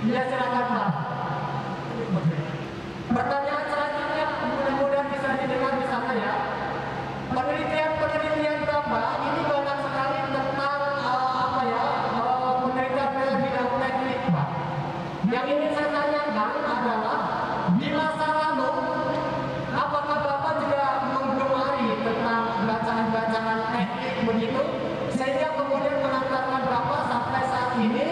Ya silakan Pak. Pertanyaan selanjutnya mudah-mudahan bisa didengar di sana ya. Penelitian Bapak ini banyak sekali tentang penelitian dalam bidang teknik Pak. Yang ingin saya tanyakan adalah di masa lalu apakah Bapak juga menggemari tentang bacaan-bacaan teknik begitu sehingga kemudian mengantarkan Bapak sampai saat ini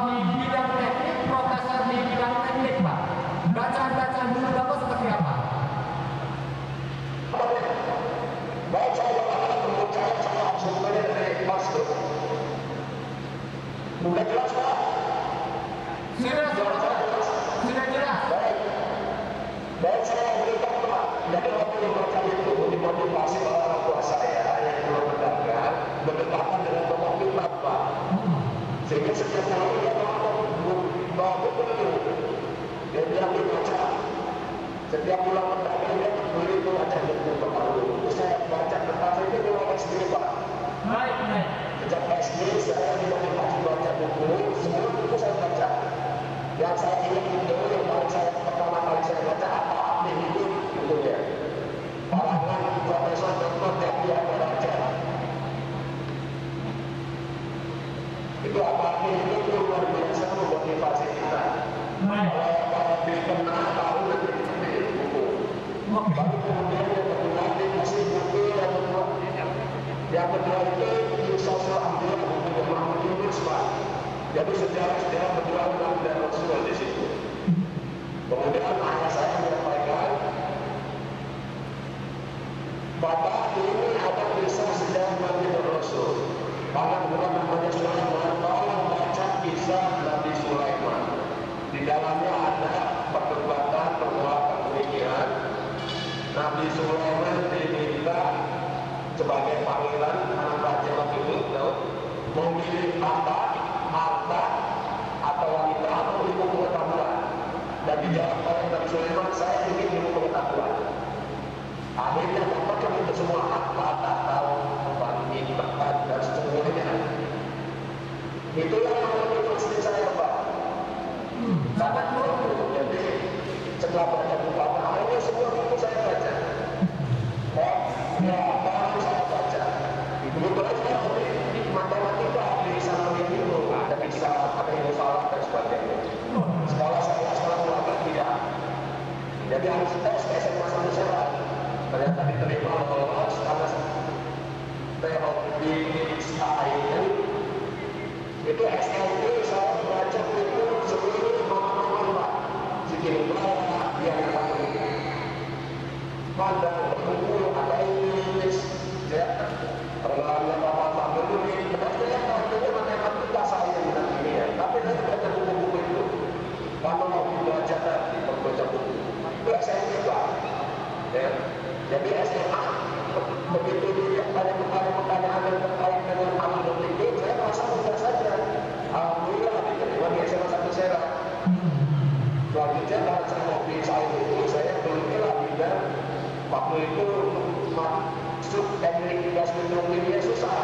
di bidang teknik, profesor di bidang teknik Pak. Bacaan-bacaan dulu Bapak seperti apa? Baik, saya akan membaca soal sumbernya dari Masuk. Sudah jelas Pak? Sudah jelas. Baik, saya berikan Pak. Jadi waktu dibaca itu dimotivasi oleh orang tua saya yang belum berdagang berdekatan dengan tokoh kitab Pak. Sehingga setiap kali dia bawa buku itu, dia bilang dibaca. Setiap pulang berdagang dia beli itu baca buku terbaru. Terus saya baca tentang itu di waktu sendiri Pak. Baik. Sejak SD saya dimotivasi baca buku, semua buku saya baca. Yang saya ingat itu yang paling pertama kali saya baca apa Abdi Hidup bukunya. Kalangan Profesor Dr. Jatian Raja. Itu apa Abdi Hidup itu luar biasa memotivasi kita. Kalau dikenal tahu nanti buku. Baru kemudian yang kedua masih buku yang kedua itu sosial ambil buku yang Mahmud Yunus Pak. Jadi sejarah berjuang dan Rasul di situ. Kemudian ayah saya menyampaikan, Bapak ini ada kisah sejarah Nabi Rasul. Bahkan bukan namanya Sulaiman, tolong baca kisah Nabi Sulaiman. Di dalamnya ada perdebatan perbuatan pemikiran. Nabi Sulaiman diminta sebagai pangeran anak raja waktu itu, memilih apa? Harta atau wanita atau ilmu pengetahuan. Dan dijawab oleh Nabi Sulaiman, saya ingin ilmu pengetahuan. Akhirnya dapatkan itu semua harta, tahu, wangi, tempat dan semuanya. Itulah yang memotivasi saya Pak. Sangat buruk. Jadi setelah baca buku akhirnya semua buku saya baca. Baru saya baca. Kebetulan saya di matematika di sana itu ada bisa ada yang salah dan sebagainya. Sekolah saya sekolah keluarga tidak. Jadi harus tes SMA satu syarat. Ternyata diterima lolos karena teori SAIN itu SLB saya baca buku seluruh nomor-nomor Sikil Belanda yang ada pada buku ada Inggris ya perlahannya bapak berdiri saya artinya matematika saya dengan ini ya tapi saya baca buku-buku itu kalau mau belajar tadi membaca buku itu SMP Pak ya jadi SMA begitu dilihat banyak pertanyaan yang terkait dengan alur itu saya merasa mudah saja alhamdulillah diterima di SMA satu Serang selanjutnya karena saya mau di saat itu saya belilah bidang waktu itu masuk teknik gas mikromedia susah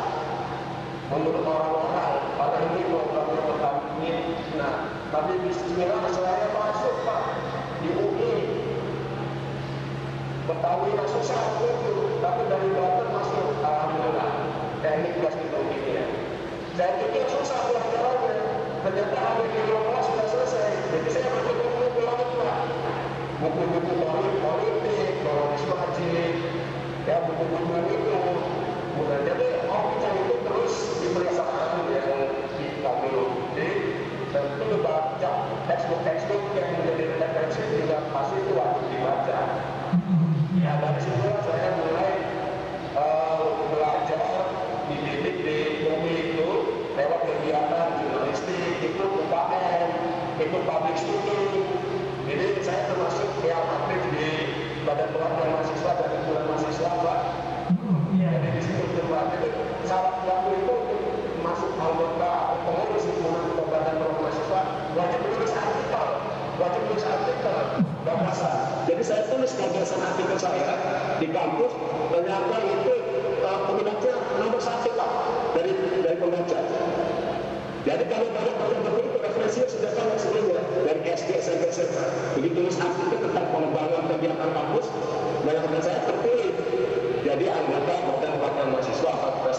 menurut orang-orang karena ini program pertanian. Nah tapi bismillah saya masuk Pak di UI Betawi susah itu tapi dari Banten masuk alhamdulillah teknik gas mikromedia. Saya pikir susah pelajarannya ternyata hari kelas sudah selesai jadi saya berbuku lagi Pak buku-buku politik, terorisme wajib ya buku-buku itu kemudian jadi kita itu terus diperiksakan yang kita jadi dan itu baca textbook yang menjadi referensi juga pasti itu wajib dibaca ya dari situ saya mulai belajar dididik di bumi itu lewat kegiatan jurnalistik itu UKM itu public speaking jadi saya termasuk yang aktif di Badan Perwakilan Mahasiswa dan Himpunan Mahasiswa Pak. Jadi di situ itu syarat waktu itu masuk anggota atau pengurus himpunan Badan Perwakilan Mahasiswa wajib menulis artikel gagasan. Jadi saya tulis gagasan artikel saya di kampus ternyata itu peminatnya nomor 1 Pak dari pembaca. Jadi kalau banyak begitu referensinya sudah sangat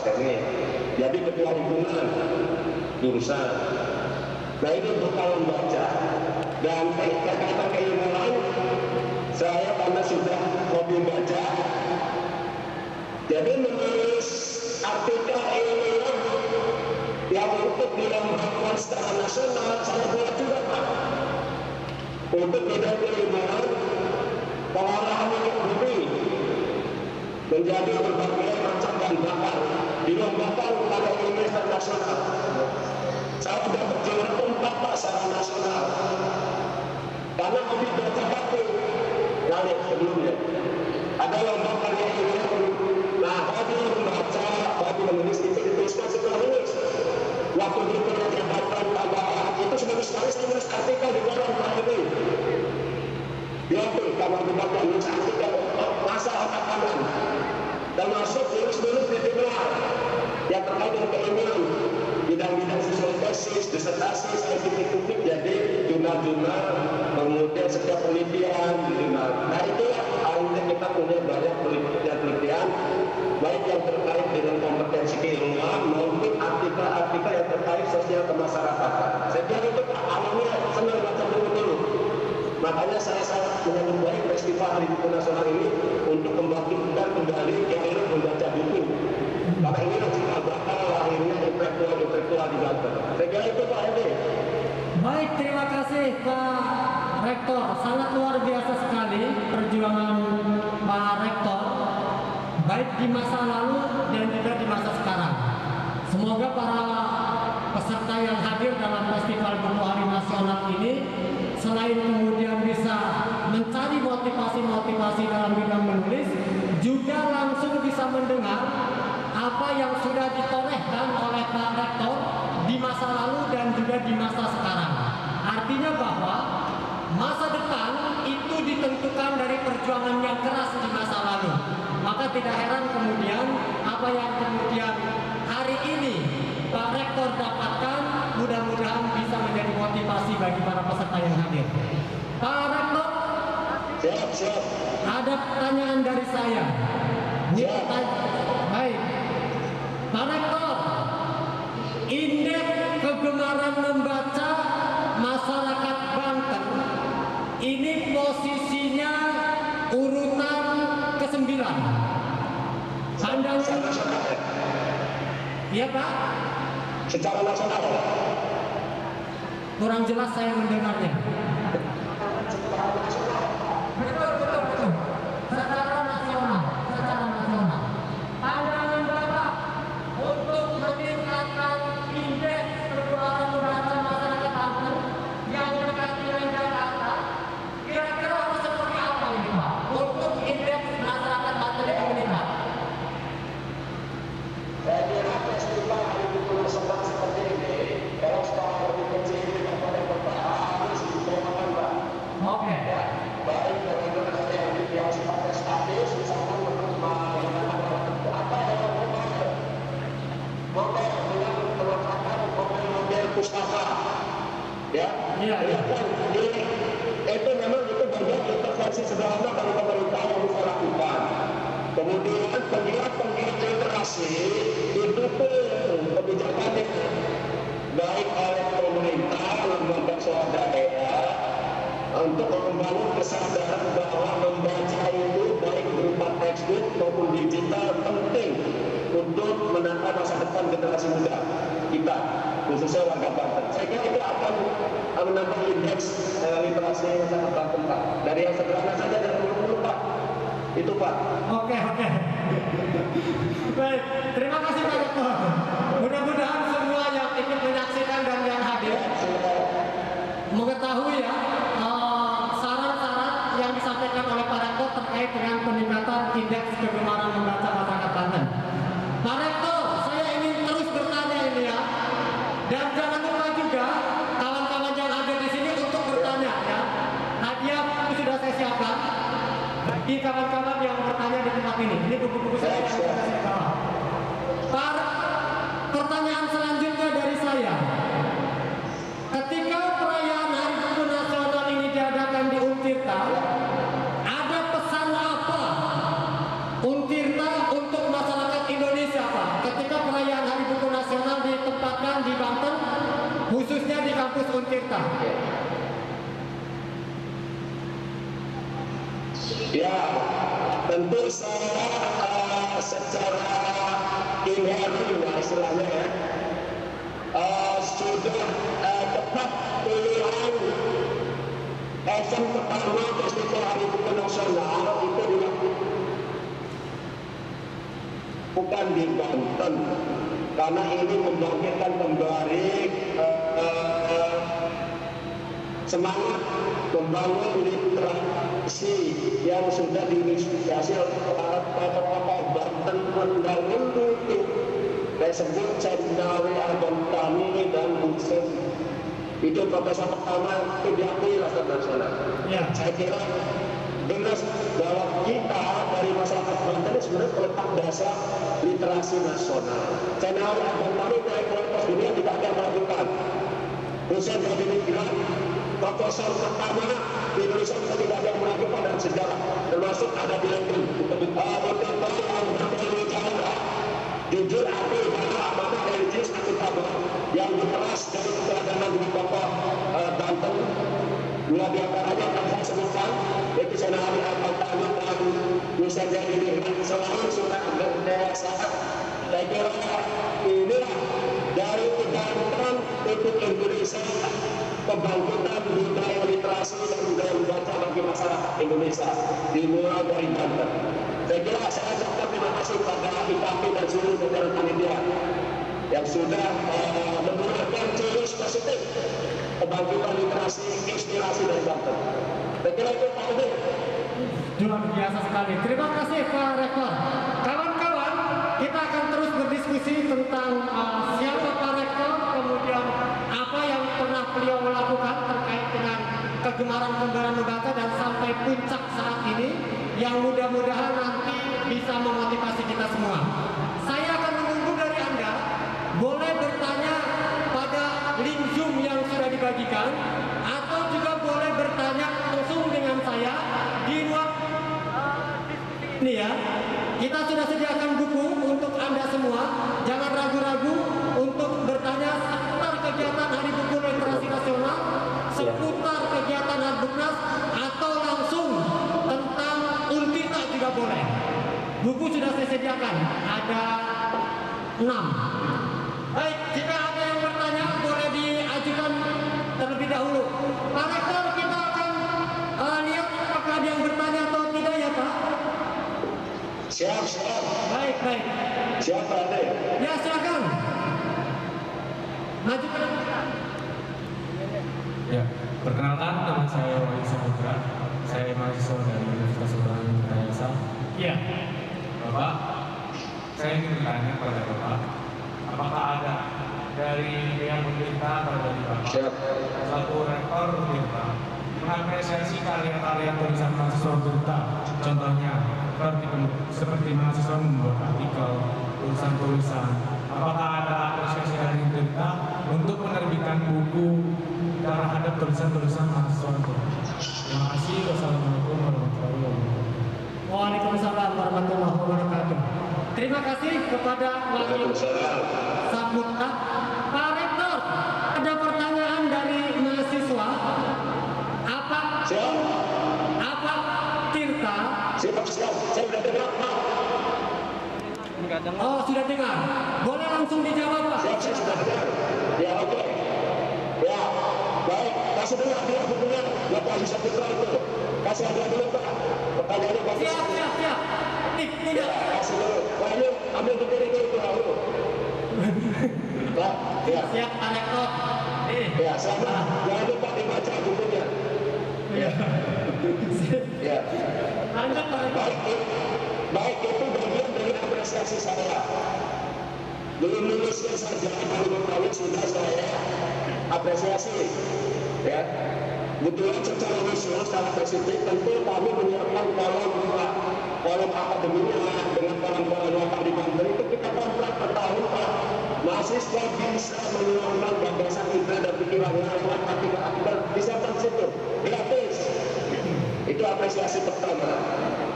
teknik. Jadi ketua himpunan jurusan. Nah ini bekal membaca. Dan kata keilmuan, saya karena sudah hobi membaca, jadi menulis artikel ilmiah yang untuk dilombakan secara nasional saya buat juga Pak. Untuk bidang keilmuan, pengolahan minyak bumi menjadi berbagai macam bahan bakar dilombakan pada ilmiah nasional. Saya sudah berjuara 4 Pak secara nasional. Karena hobi baca baku, lalu sebelumnya ada lomba karya ilmiah. Nah, hobi membaca, hobi menulis itu dituliskan setelah lulus. Waktu di jabatan tambahan itu sebagai sekali saya menulis artikel di koran Pak ini. Diambil kamar dibaca menulis artikel masa otak kanan. Termasuk nulis-nulis di jurnal yang terkait dengan keilmuan, bidang-bidang sesuai tesis, disertasi, saintifik, jadi jurnal-jurnal, kemudian setiap penelitian di jurnal. Nah itulah akhirnya kita punya banyak penelitian, baik yang terkait dengan kompetensi keilmuan maupun artikel-artikel yang terkait sosial kemasyarakatan. Saya kira itu awalnya senang baca buku dulu. Makanya saya sangat menyambut baik festival Hari Buku Nasional ini untuk membangkitkan kembali gairah membaca buku. Karena ini cikal bakal lahirnya intelektual di Banten. Saya kira itu Pak Edi. Baik, terima kasih Pak Rektor. Sangat luar biasa sekali perjuangan Pak Rektor, baik di masa lalu dan juga di masa sekarang. Semoga para peserta yang hadir dalam Festival Buku Hari Nasional ini selain kemudian bisa mencari motivasi-motivasi dalam bidang menulis, juga langsung bisa mendengar apa yang sudah ditorehkan oleh Pak Rektor di masa lalu dan juga di masa sekarang. Artinya bahwa masa depan itu ditentukan dari perjuangan yang keras di masa lalu. Maka tidak heran kemudian apa yang kemudian hari ini Pak Rektor dapatkan mudah-mudahan bisa menjadi motivasi bagi para peserta yang hadir. Pak Rektor, Siap. ada pertanyaan dari saya. Baik, Pak Rektor, indeks kegemaran membaca masyarakat Banten ini posisinya urutan ke-9. Pandangan, iya Pak? Secara nasional. Kurang jelas saya mendengarnya. Betul. Secara nasional. Pandangan Bapak untuk meningkatkan indeks kegemaran membaca masyarakat Banten yang mendekati Jakarta, kira-kira harus seperti apa ini Pak? Untuk indeks masyarakat Banten yang meningkat. Saya kira festival Hari Buku Nasional seperti ini, kalau sekarang lebih kecil daripada bertahan, disediakan Pak. Oke. Ya, baik dari yang sifatnya statis, misalkan apa yang model dengan penempatan model pustaka, ya. Iya. Itu memang itu bagian intervensi sederhana dari pemerintah yang bisa lakukan. Kemudian penggiat literasi didukung kebijakannya baik oleh pemerintah, lembaga swadaya untuk membangun kesadaran bahwa membaca itu baik berupa textbook maupun digital penting untuk menata masa depan generasi muda kita, khususnya warga Banten. Saya kira itu akan menambah indeks literasi masyarakat Banten Pak. Dari yang sederhana saja dari dulu Pak. Itu Pak. Oke. Baik, terima kasih Pak Rektor. Mudah-mudahan semua yang ikut menyaksikan dan yang hadir mengetahui ya syarat-syarat yang disampaikan oleh Pak Rektor terkait dengan peningkatan indeks kegemaran membaca masyarakat Banten. Pak Rektor, saya ingin terus bertanya ini ya, dan jangan lupa juga kawan-kawan yang ada di sini untuk bertanya ya. Hadiah sudah saya siapkan bagi kawan-kawan yang bertanya di tempat ini. Ini buku-buku saya yang sudah saya bawa. Pak, pertanyaan selanjutnya dari saya. Ketika perayaan Hari Buku Nasional ini diadakan di Untirta, ada pesan apa Untirta untuk masyarakat Indonesia Pak? Ketika Bang Tirta. Ya, tentu saya secara inherent istilahnya ya, sudah tepat pilihan event pertama Festival Hari Buku Nasional itu dilakukan di Banten, karena ini membangkitkan kembali semangat membangun literasi yang sudah diinisiasi oleh para tokoh Banten pendahulu disebut Cendawi Abang Kami dan Busen. Itu profesor pertama itu diakui latar nasional. Ya. Saya kira jelas bahwa kita dari masyarakat Banten sebenarnya meletak dasar literasi nasional. Cendawi Abang Kami dari kualitas dunia tidak ada melakukan. Busen tadi bilang profesor pertama di Indonesia tidak ada yang melakukan dalam sejarah, termasuk ada di London. Jujur aku bahwa amanah religius aku tabah yang diperas dari keteladanan di tokoh Banten. Dua di antaranya yang saya sebutkan, yaitu Senahari Al-Fatani dan Nusa Jadi selalu sudah berdewasa. Saya kira inilah dari kegiatan untuk Indonesia, pembangkitan budaya literasi dan budaya membaca bagi masyarakat Indonesia dimulai dari Banten. Saya kira saya ucapkan terima kasih kepada IKP dan seluruh jajaran panitia yang sudah memberikan ciri positif kebangkitan literasi inspirasi dari Banten. Saya kira itu Pak Edi. Luar biasa sekali. Terima kasih Pak Rektor. Kawan-kawan, kita akan terus berdiskusi tentang siapa Pak Rektor, kemudian apa yang pernah beliau lakukan terkait dengan kegemaran membaca dan sampai puncak saat ini yang mudah-mudahan nanti bisa memotivasi kita semua. Saya akan menunggu dari Anda, boleh bertanya pada link Zoom yang sudah dibagikan atau juga boleh bertanya langsung dengan saya di ruang ini ya. Kita sudah sediakan buku untuk Anda semua. Jangan ragu-ragu untuk bertanya seputar kegiatan Hari Buku Literasi Nasional, seputar kegiatan Harbuknas, atau langsung tentang Untirta juga boleh. Buku sudah saya sediakan, ada 6. Baik, jika ada yang bertanya boleh diajukan terlebih dahulu. Pak Rektor, kita akan lihat apakah ada yang bertanya atau tidak ya Pak? Siap. Baik. Siap Pak Edi. Ya silakan. Maju ke depan. Ya, perkenalkan nama saya Wahyu Saputra. Saya mahasiswa dari Universitas Seberang Dayasa. Iya. Bapak, saya ingin bertanya kepada Bapak, apakah ada dari yang Untirta atau dari Bapak Siap. satu rektor Untirta mengapresiasi karya-karya tulisan mahasiswa Untirta, contohnya seperti mahasiswa membuat artikel, tulisan-tulisan. Apakah ada apresiasi dari Untirta untuk menerbitkan buku terhadap tulisan-tulisan mahasiswa Untirta? Terima kasih. Wassalamualaikum warahmatullahi wabarakatuh. Waalaikumsalam warahmatullahi wabarakatuh. Terima kasih kepada Wahyu Saputra. Pak Rektor, ada pertanyaan dari mahasiswa. Apa Tirta? Siap. Saya sudah dengar. Oh, sudah dengar. Boleh langsung dijawab Pak. Siap, saya sudah dengar. Ya, oke. Ya, baik. Kasih dulu hadiah bukunya. Bapak bisa putra itu. Kasih hadiah dulu Pak. Pertanyaannya bagus. Siap. Tidak. Ya, kasih dulu. Wahyu, ambil buku itu dulu. Pak, ya. Siap Pak Rektor. Ya, sama. Jangan lupa dibaca bukunya. Ya. Ya. Lanjut Pak Rektor. Baik itu bagian dari apresiasi saya. Belum lulusnya saja baru tahun sudah saya apresiasi. Ya. Kebetulan secara khusus, secara spesifik tentu kami menyiapkan kolom akademiknya dengan kolom lokal di Banten itu kita kontrak per tahun Pak. Mahasiswa bisa meluangkan gagasan ide dan pikirannya lewat artikel bisa di situ gratis. Itu apresiasi pertama.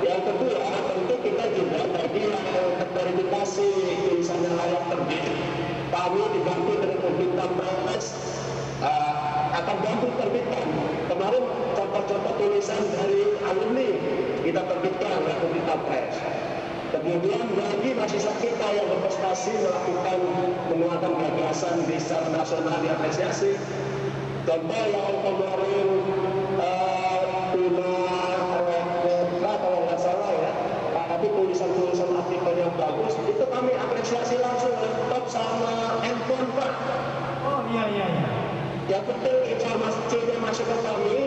Yang kedua, tentu kita juga bagi yang terverifikasi tulisannya layak terbit. Kami dibantu dengan pemerintah Pres terbitkan. Kemarin contoh-contoh tulisan dari alumni kita terbitkan lewat Untirta Press. Kemudian bagi mahasiswa kita yang berprestasi melakukan penguatan gagasan di secara nasional diapresiasi. Contoh yang kemarin kalau nggak salah ya, tapi tulisan-tulisan artikel yang bagus itu kami apresiasi langsung laptop sama handphone Pak. Oh iya. Yang penting informasinya masuk ke kami,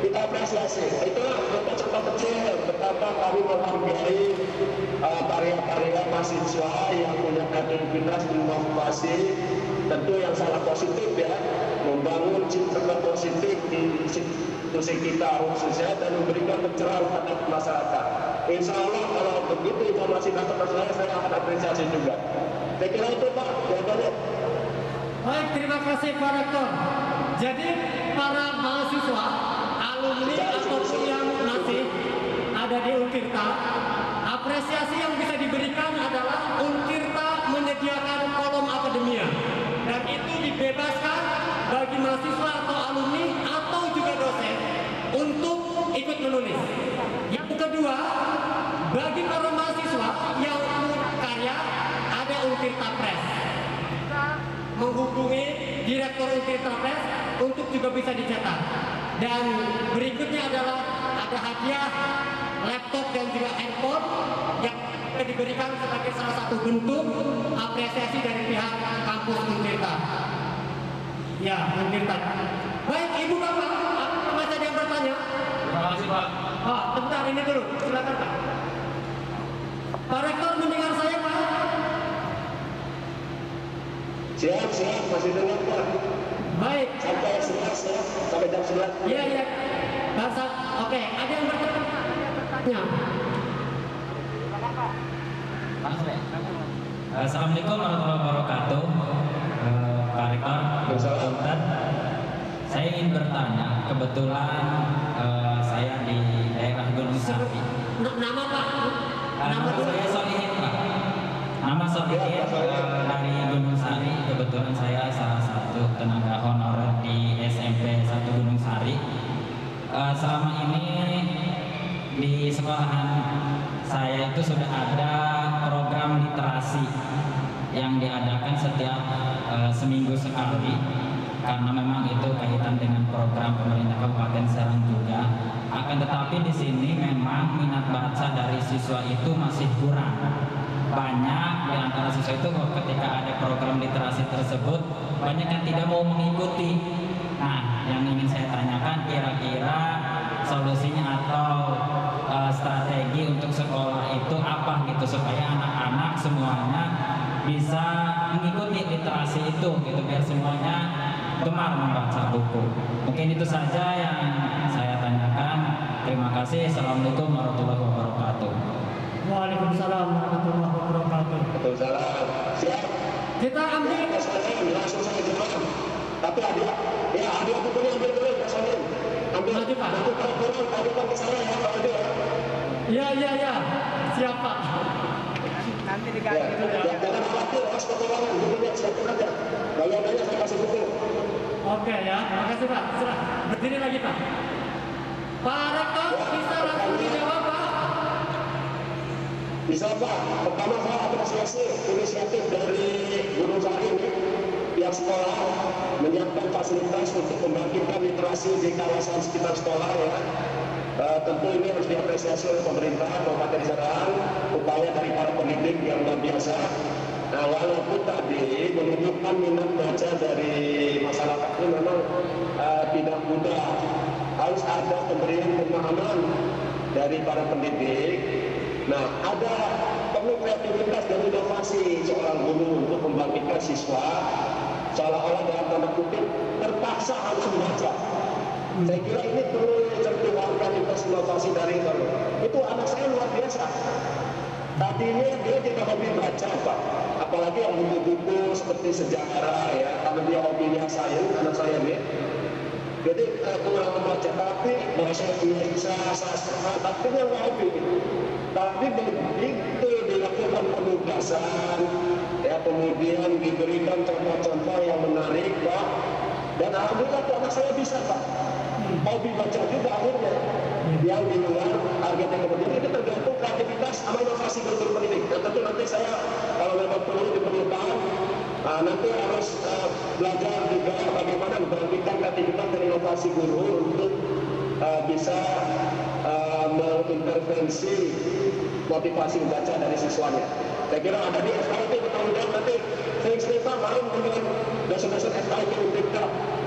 kita apresiasi. Itulah contoh-contoh kecil betapa kami menghargai karya-karya mahasiswa yang punya kreativitas inovasi, tentu yang sangat positif ya, membangun citra positif di institusi kita khususnya dan memberikan pencerahan pada masyarakat. Insya Allah kalau begitu informasi datang ke saya akan apresiasi juga. Saya kira itu Pak, jawabannya. Baik, terima kasih Pak Rektor. Jadi para mahasiswa, alumni ataupun yang masih ada di Untirta, apresiasi yang bisa diberikan adalah Untirta menyediakan kolom akademia dan itu dibebaskan bagi mahasiswa atau alumni atau juga dosen untuk ikut menulis. Yang kedua, bagi para mahasiswa yang punya karya ada Untirta Press. Menghubungi Direktur Untirta Press untuk juga bisa dicetak. Dan berikutnya adalah ada hadiah laptop dan juga handphone yang diberikan sebagai salah satu bentuk apresiasi dari pihak kampus Untirta. Ya, Untirta. Baik, Ibu Bapak, masih ada yang bertanya? Terima kasih Pak. Oh, sebentar ini dulu, silakan Pak. Pak Rektor mendengar saya Pak? Siap, masih dengar Pak. Baik. Sampai 11 ya, sampai jam 11. Iya. Bahasa, oke, ada yang bertanya? Assalamualaikum warahmatullahi wabarakatuh. Pak Rektor, Ustaz, saya ingin bertanya. Kebetulan saya di daerah Gunung Sari. Nama Pak? Nama saya Solihin Pak. Nama Solihin dari Gunung Sari. Kebetulan saya salah satu tenaga honorer di SMP 1 Gunung Sari. Selama ini di sekolahan saya itu sudah ada program literasi yang diadakan setiap seminggu sekali karena memang itu kaitan dengan program pemerintah Kabupaten Serang juga. Akan tetapi di sini memang minat baca dari siswa itu masih kurang. Banyak di antara siswa itu ketika ada program literasi tersebut banyak yang tidak mau mengikuti. Nah, yang ingin saya tanyakan kira-kira solusinya atau strategi untuk sekolah itu apa gitu supaya anak-anak semuanya bisa mengikuti literasi itu gitu biar semuanya gemar membaca buku. Mungkin itu saja yang saya tanyakan. Terima kasih. Assalamualaikum warahmatullahi wabarakatuh. Waalaikumsalam warahmatullahi wabarakatuh. Waalaikumsalam. Siap. Kita ambil. Langsung saya jawab. Tapi ada aku boleh ambil dulu personil. Ambil Maju, Pak. Nanti kalau kurang adukan ke saya ya Pak Ade. Iya. Siap Pak. Nanti diganti dulu ya. Jangan khawatir, pas petualangan, bukunya siapkan aja. Bayangannya saya kasih buku. Oke ya, makasih Pak. Serah. Berdiri lagi Pak. Pak Rektor bisa langsung dijawab Pak. Bisa Pak. Pertama saya apresiasi inisiatif dari Gunung Sari ini. Pihak sekolah menyiapkan fasilitas untuk membangkitkan literasi di kawasan sekitar sekolah ya. Tentu ini harus diapresiasi oleh pemerintah Kabupaten Serang, upaya dari para pendidik yang luar biasa. Nah, walaupun tadi menunjukkan minat baca dari masyarakat ini memang tidak mudah, harus ada pemberian pemahaman dari para pendidik. Nah, ada perlu kreativitas dan inovasi seorang guru untuk membangkitkan siswa seolah-olah dalam tanda kutip terpaksa harus membaca. Saya kira ini perlu sentuhan inovasi dari itu. Anak saya luar biasa. Tadinya dia tidak hobi baca Pak, apalagi yang buku-buku seperti sejarah ya, karena dia hobinya sains, anak saya ini. Jadi kurang membaca, tapi bahasa Indonesia, sastra, tapi yang hobi. Tapi begitu dilakukan penugasan, ya kemudian diberikan contoh-contoh yang menarik Pak, Dan alhamdulillah tuh anak saya bisa Pak. Hobi baca juga akhirnya. Yang di luar target yang kemudian itu tergantung kreativitas sama inovasi guru pendidik. Dan tentu nanti saya kalau memang perlu diperlukan nanti harus belajar juga bagaimana membangkitkan kreativitas dan inovasi guru untuk bisa mengintervensi motivasi membaca dari siswanya. Saya kira ada di FKIP mudah-mudahan nanti sering-sering Pak main dengan dosen-dosen FKIP UTK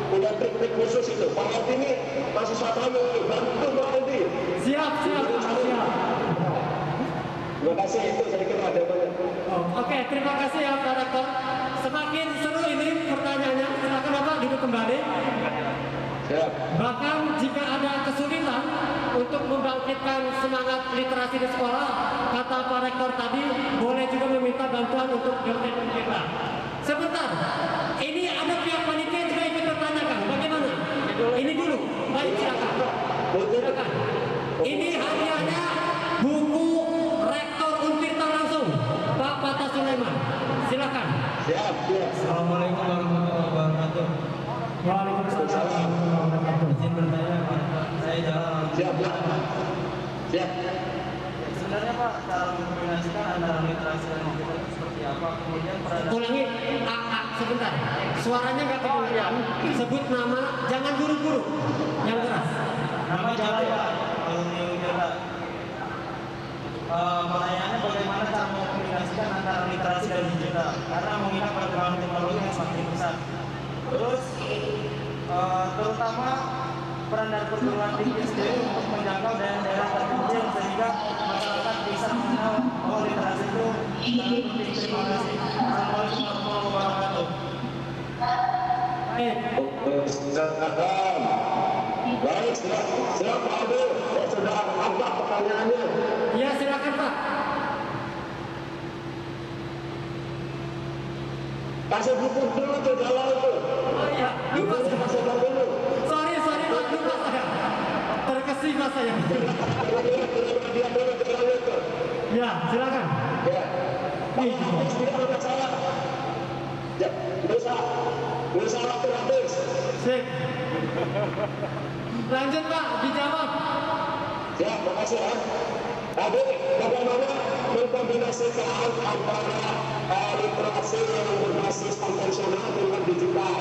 punya trik-trik khusus itu. Pak Aldi ini mahasiswa kami bantu Pak Aldi. Siap. Terima kasih, itu saya kira ada banyak. Oke, terima kasih ya Pak Rektor. Semakin seru ini pertanyaannya. Silakan Bapak duduk kembali. Siap. Bahkan jika ada kesulitan untuk membangkitkan semangat literasi di sekolah, kata Pak Rektor tadi, boleh juga meminta bantuan untuk dosen kita. Sebentar, ini ada pihak panitia juga ingin bertanyakan, bagaimana? Ini dulu, baik silakan. Ini hadiahnya buku Rektor Untirta langsung, Pak Patah Sulaiman. Silakan. Siap. Assalamualaikum warahmatullahi wabarakatuh. Waalaikumsalam. Izin bertanya Pak, saya jalan. Siap. Sebenarnya Pak, cara mengkombinasikan antara literasi dan digital itu seperti apa? Kemudian Ulangi, sebentar. Suaranya nggak kedengeran. Sebut nama, jangan buru-buru. Yang keras. nama jalan Pak, alumni UNIRTA. Pertanyaannya bagaimana cara mengkombinasikan antara literasi dan digital? Karena mengingat perkembangan teknologi yang semakin pesat. Terus, terutama peran dari perguruan tinggi sendiri untuk menjangkau daerah-daerah terpencil sehingga masyarakat bisa mengenal bahwa literasi itu sangat penting. Terima kasih. Assalamualaikum warahmatullahi wabarakatuh. Baik, silakan Pak Ade. Saya sudah agak pertanyaannya. Ya, silakan Pak. Kasih buku dulu tuh jalan itu. Oh iya, lupa saya. Kasih dulu. Sorry Pak, lupa saya. Terkesima saya. Dia dulu jalan itu. Ya, silakan. Ya. Pak, tidak ada masalah. Ya, nggak usah waktu habis. Sip. Lanjut Pak, dijawab. Ya, makasih ya. Tadi bagaimana mengkombinasikan antara literasi yang berbasis konvensional dengan digital.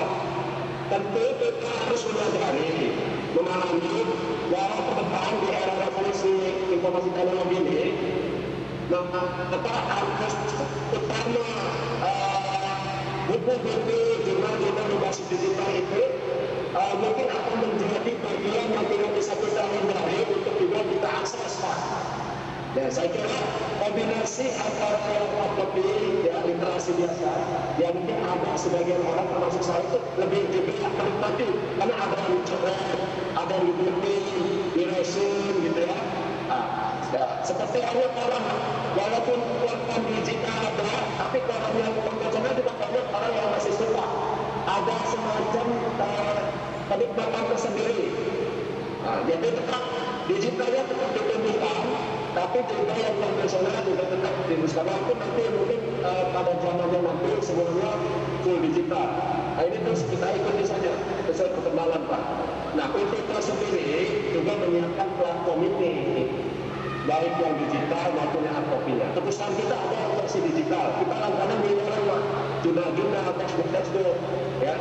Tentu kita harus menyadari, memahami bahwa ke depan di era revolusi informasi teknologi ini, kita harus utama buku-buku jurnal-jurnal berbasis digital itu mungkin akan menjadi bagian yang tidak bisa kita hindari untuk juga kita akses Pak. Dan saya kira kombinasi antara lebih ya, literasi biasa yang mungkin ada sebagian orang termasuk saya itu lebih menikmati karena ada yang coret, ada yang digunting, diresin gitu ya. Seperti ada orang walaupun platform digital ada, tapi kalau yang konvensional juga banyak orang yang masih suka. Ada semacam kenikmatan tersendiri. Jadi tetap digitalnya tetap ditumbuhkan, tapi juga yang konvensional juga tetap diteruskan. Walaupun nanti mungkin pada zamannya nanti semuanya full digital. Ini terus kita ikuti saja sesuai perkembangan Pak. Nah, UNIRTA sendiri juga menyiapkan platform ini, baik yang digital maupun yang hard copy-nya. Tebusan kita ada yang versi digital. Kita langganan miliaran Pak, jurnal-jurnal, textbook, ya.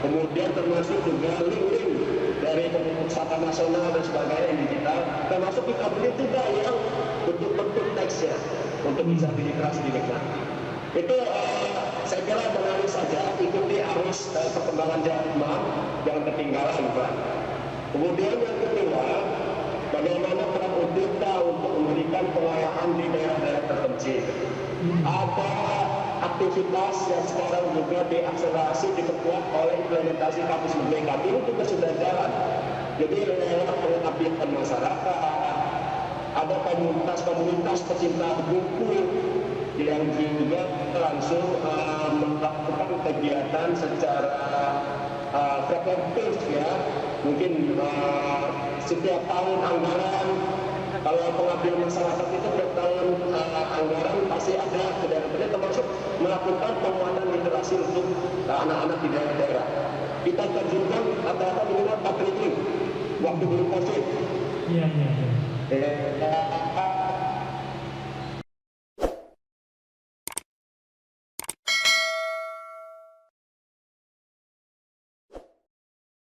Kemudian termasuk juga link-link dari Pusat Nasional dan sebagainya yang digital. Termasuk kita beli juga yang bentuk-bentuk teksnya untuk bisa diliterasi dinikmati. Itu saya kira mengalir saja, ikuti arus perkembangan zaman, jangan ketinggalan Pak. Kemudian yang kedua, bagaimana peran UNIRTA untuk memberikan pelayanan di daerah-daerah terpencil. Ada aktivitas yang sekarang juga diakselerasi, diperkuat oleh implementasi kampus merdeka. Ini juga sudah jalan. Jadi lewat pengabdian masyarakat, ada komunitas pecinta buku yang juga langsung melakukan kegiatan secara preventif ya. Mungkin setiap tahun anggaran, kalau pengabdian masyarakat itu setiap tahun anggaran pasti ada daerah-daerah termasuk melakukan penguatan literasi untuk anak-anak di daerah-daerah. kita terjunkan rata-rata minimal 4 training waktu belum COVID. Iya. Eh,